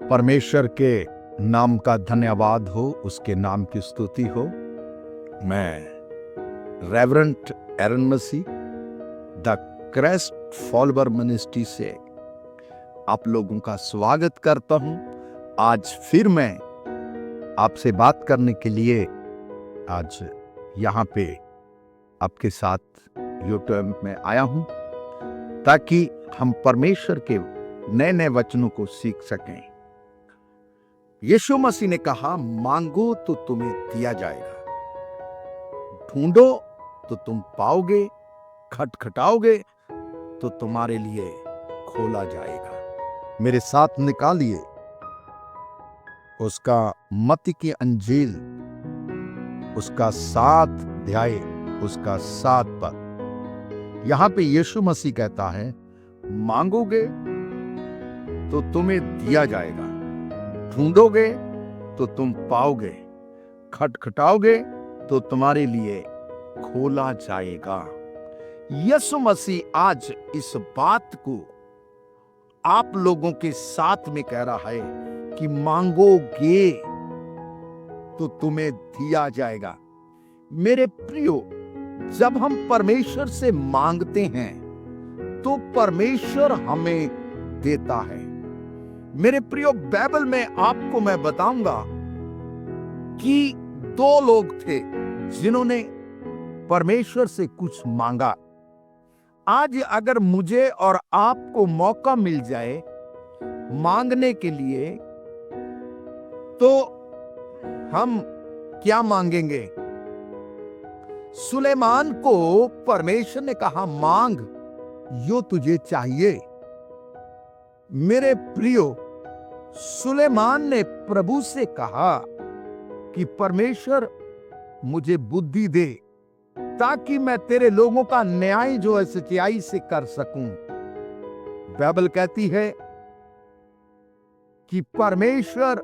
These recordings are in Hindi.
परमेश्वर के नाम का धन्यवाद हो, उसके नाम की स्तुति हो। मैं reverend Aaron Masih the Christ follower ministry से आप लोगों का स्वागत करता हूं। आज फिर मैं आपसे बात करने के लिए आज यहाँ पे आपके साथ यूट्यूब में आया हूं, ताकि हम परमेश्वर के नए नए वचनों को सीख सकें। यीशु मसीह ने कहा, मांगो तो तुम्हें दिया जाएगा, ढूंढो तो तुम पाओगे, खटखटाओगे तो तुम्हारे लिए खोला जाएगा। मेरे साथ निकालिए उसका मत्ती की अंजील, उसका 7 अध्याय, उसका 7 पद। यहां पे यीशु मसीह कहता है, मांगोगे तो तुम्हें दिया जाएगा, ढूंढोगे तो तुम पाओगे, खटखटाओगे तो तुम्हारे लिए खोला जाएगा। यीशु मसीह आज इस बात को आप लोगों के साथ में कह रहा है कि मांगोगे तो तुम्हें दिया जाएगा। मेरे प्रियो, जब हम परमेश्वर से मांगते हैं तो परमेश्वर हमें देता है। मेरे प्रियो, बाइबल में आपको मैं बताऊंगा कि 2 लोग थे जिन्होंने परमेश्वर से कुछ मांगा। आज अगर मुझे और आपको मौका मिल जाए मांगने के लिए, तो हम क्या मांगेंगे? सुलेमान को परमेश्वर ने कहा, मांग जो तुझे चाहिए। मेरे प्रियो, सुलेमान ने प्रभु से कहा कि परमेश्वर मुझे बुद्धि दे, ताकि मैं तेरे लोगों का न्याय जो है सच्चाई से कर सकूं। बाइबल कहती है कि परमेश्वर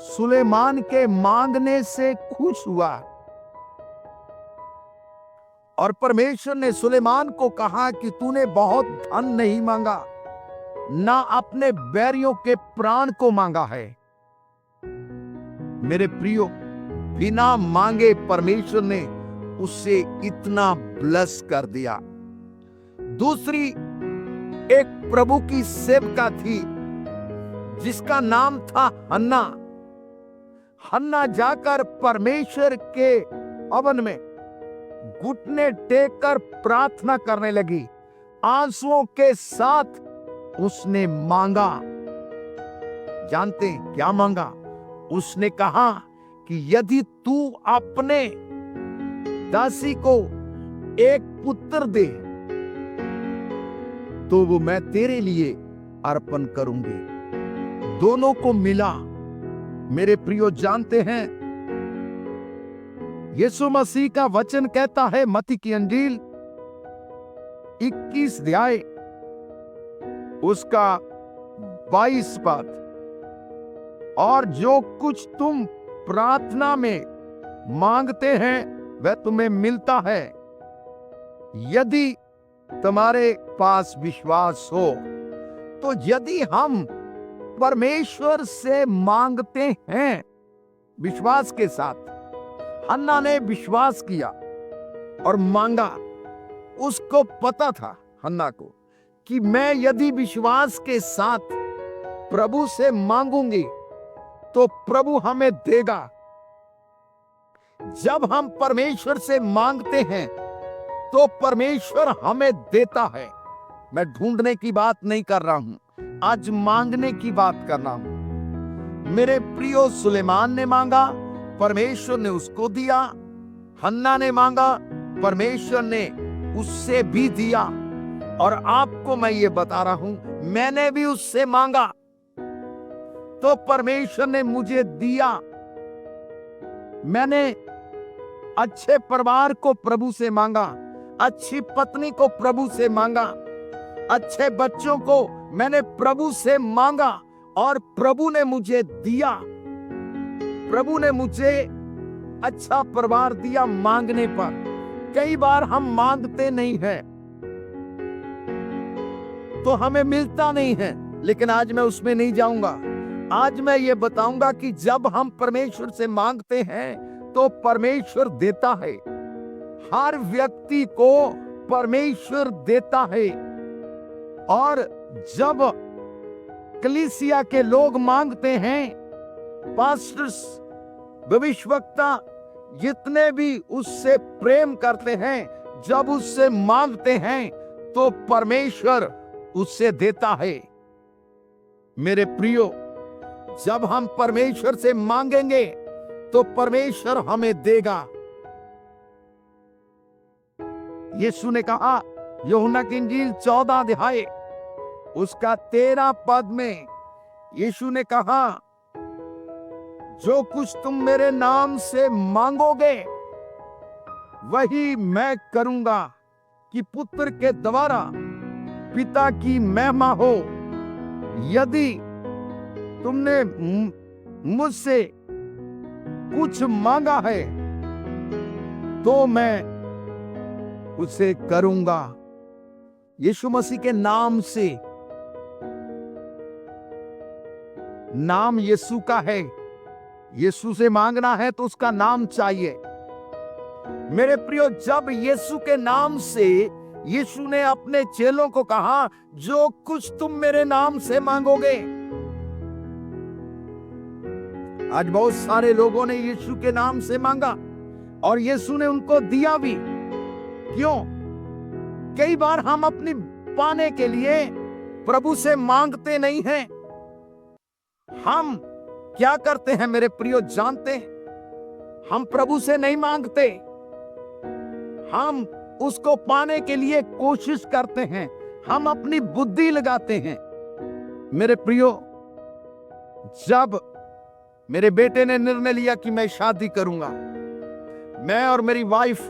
सुलेमान के मांगने से खुश हुआ और परमेश्वर ने सुलेमान को कहा कि तूने बहुत धन नहीं मांगा, ना अपने बैरियों के प्राण को मांगा है। मेरे प्रियो, बिना मांगे परमेश्वर ने उससे इतना ब्लेस कर दिया। दूसरी एक प्रभु की सेवका थी जिसका नाम था हन्ना। हन्ना जाकर परमेश्वर के भवन में घुटने टेक कर प्रार्थना करने लगी। आंसुओं के साथ उसने मांगा। जानते हैं क्या मांगा? उसने कहा कि यदि तू अपने दासी को एक पुत्र दे तो वो मैं तेरे लिए अर्पण करूंगी। दोनों को मिला। मेरे प्रियो, जानते हैं यीशु मसीह का वचन कहता है, मत्ती की अंजील 21 अध्याय, उसका 22 पद, और जो कुछ तुम प्रार्थना में मांगते हैं वह तुम्हें मिलता है, यदि तुम्हारे पास विश्वास हो। तो यदि हम परमेश्वर से मांगते हैं विश्वास के साथ, हन्ना ने विश्वास किया और मांगा। उसको पता था, हन्ना को, कि मैं यदि विश्वास के साथ प्रभु से मांगूंगी तो प्रभु हमें देगा। जब हम परमेश्वर से मांगते हैं तो परमेश्वर हमें देता है। मैं ढूंढने की बात नहीं कर रहा हूं, आज मांगने की बात कर रहा हूं। मेरे प्रियो, सुलेमान ने मांगा, परमेश्वर ने उसको दिया। हन्ना ने मांगा, परमेश्वर ने उससे भी दिया। और आपको मैं ये बता रहा हूं, मैंने भी उससे मांगा तो परमेश्वर ने मुझे दिया। मैंने अच्छे परिवार को प्रभु से मांगा, अच्छी पत्नी को प्रभु से मांगा, अच्छे बच्चों को मैंने प्रभु से मांगा और प्रभु ने मुझे दिया। प्रभु ने मुझे अच्छा परिवार दिया मांगने पर। कई बार हम मांगते नहीं हैं तो हमें मिलता नहीं है, लेकिन आज मैं उसमें नहीं जाऊंगा। आज मैं ये बताऊंगा कि जब हम परमेश्वर से मांगते हैं तो परमेश्वर देता है। हर व्यक्ति को परमेश्वर देता है। और जब कलीसिया के लोग मांगते हैं, पास्टर्स, भविष्यवक्ता, जितने भी उससे प्रेम करते हैं, जब उससे मांगते हैं तो परमेश्वर उससे देता है। मेरे प्रियो, जब हम परमेश्वर से मांगेंगे तो परमेश्वर हमें देगा। यीशु ने कहा यूहन्ना की इंजील 14 अध्याय उसका 13 पद में, यीशु ने कहा, जो कुछ तुम मेरे नाम से मांगोगे वही मैं करूंगा, कि पुत्र के द्वारा पिता की महिमा हो। यदि तुमने मुझसे कुछ मांगा है तो मैं उसे करूंगा। यीशु मसीह के नाम से, नाम यीशु का है, यीशु से मांगना है तो उसका नाम चाहिए। मेरे प्रियो, जब यीशु के नाम से यीशु ने अपने चेलों को कहा, जो कुछ तुम मेरे नाम से मांगोगे। आज बहुत सारे लोगों ने यीशु के नाम से मांगा और यीशु ने उनको दिया भी। क्यों? कई बार हम अपनी पाने के लिए प्रभु से मांगते नहीं हैं। हम क्या करते हैं मेरे प्रियो, जानते हैं? हम प्रभु से नहीं मांगते, हम उसको पाने के लिए कोशिश करते हैं, हम अपनी बुद्धि लगाते हैं। मेरे प्रियो, जब मेरे बेटे ने निर्णय लिया कि मैं शादी करूंगा, मैं और मेरी वाइफ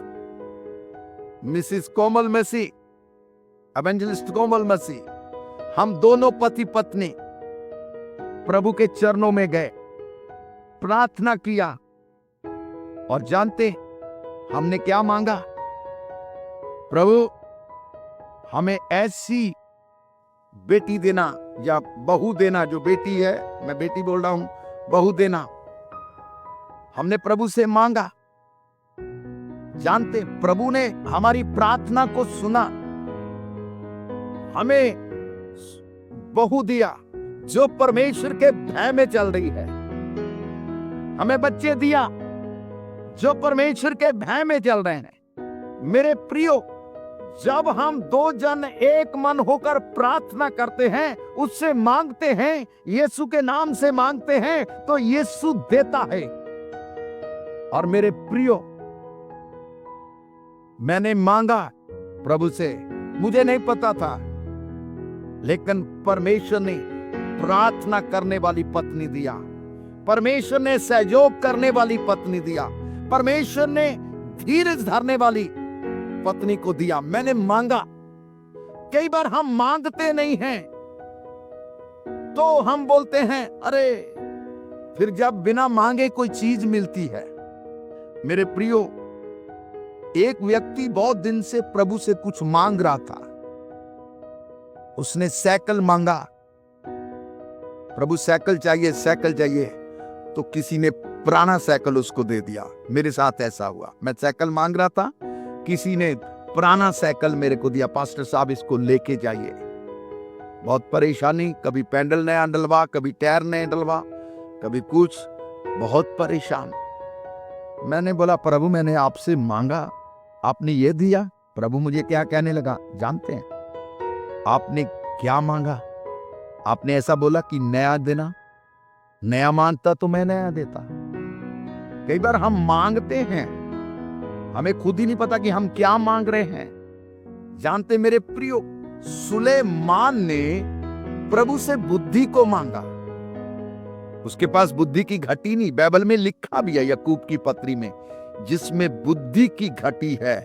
मिसिस कोमल मसी, एवेंजलिस्ट कोमल मसी, हम दोनों पति पत्नी प्रभु के चरणों में गए, प्रार्थना किया और जानते हमने क्या मांगा? प्रभु, हमें ऐसी बेटी देना या बहू देना, जो बेटी है, मैं बेटी बोल रहा हूं, बहू देना। हमने प्रभु से मांगा। जानते, प्रभु ने हमारी प्रार्थना को सुना, हमें बहू दिया जो परमेश्वर के भय में चल रही है। हमें बच्चे दिया जो परमेश्वर के भय में चल रहे हैं। मेरे प्रियो, जब हम दो जन एक मन होकर प्रार्थना करते हैं, उससे मांगते हैं, यीशु के नाम से मांगते हैं, तो यीशु देता है। और मेरे प्रियो, मैंने मांगा प्रभु से, मुझे नहीं पता था, लेकिन परमेश्वर ने प्रार्थना करने वाली पत्नी दिया, परमेश्वर ने सहयोग करने वाली पत्नी दिया, परमेश्वर ने धीरज धरने वाली पत्नी को दिया। मैंने मांगा। कई बार हम मांगते नहीं हैं तो हम बोलते हैं, अरे फिर जब बिना मांगे कोई चीज मिलती है। मेरे प्रियो, एक व्यक्ति बहुत दिन से प्रभु से कुछ मांग रहा था। उसने साइकिल मांगा, प्रभु साइकिल चाहिए, साइकिल चाहिए, तो किसी ने पुराना साइकिल उसको दे दिया। मेरे साथ ऐसा हुआ, मैं साइकिल मांग रहा था, किसी ने पुराना साइकिल मेरे को दिया, पास्टर साहब इसको लेके जाइए। बहुत परेशानी, कभी पैडल नया डलवा, कभी टायर नया डलवा, कभी कुछ, बहुत परेशान। मैंने बोला, प्रभु मैंने आपसे मांगा, आपने ये दिया। प्रभु मुझे क्या कहने लगा जानते हैं? आपने क्या मांगा? आपने ऐसा बोला कि नया देना, नया मांगता तो मैं नया देता। कई बार हम मांगते हैं, हमें खुद ही नहीं पता कि हम क्या मांग रहे हैं। जानते मेरे प्रियो, सुलेमान ने प्रभु से बुद्धि को मांगा। उसके पास बुद्धि की घटी नहीं, बाइबल में लिखा भी है याकूब की पत्री में, जिसमें बुद्धि की घटी है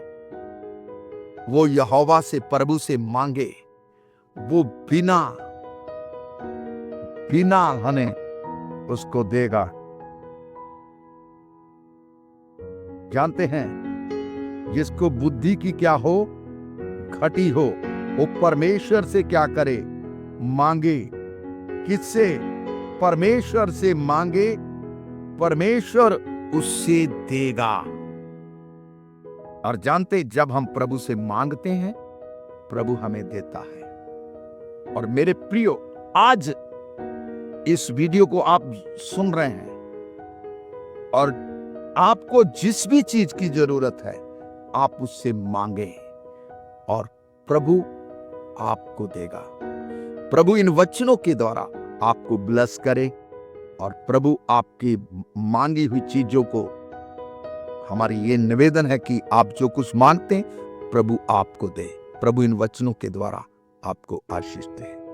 वो यहोवा से, प्रभु से मांगे, वो बिना हने उसको देगा। जानते हैं, जिसको बुद्धि की क्या हो, घटी हो, वो परमेश्वर से क्या करे? मांगे। किससे? परमेश्वर से मांगे, परमेश्वर उससे देगा। और जानते, जब हम प्रभु से मांगते हैं, प्रभु हमें देता है। और मेरे प्रियो, आज इस वीडियो को आप सुन रहे हैं और आपको जिस भी चीज की जरूरत है, आप उससे मांगे और प्रभु आपको देगा। प्रभु इन वचनों के द्वारा आपको ब्लेस करे और प्रभु आपकी मांगी हुई चीजों को, हमारी ये निवेदन है कि आप जो कुछ मांगते हैं, प्रभु आपको दे। प्रभु इन वचनों के द्वारा आपको आशीष दे।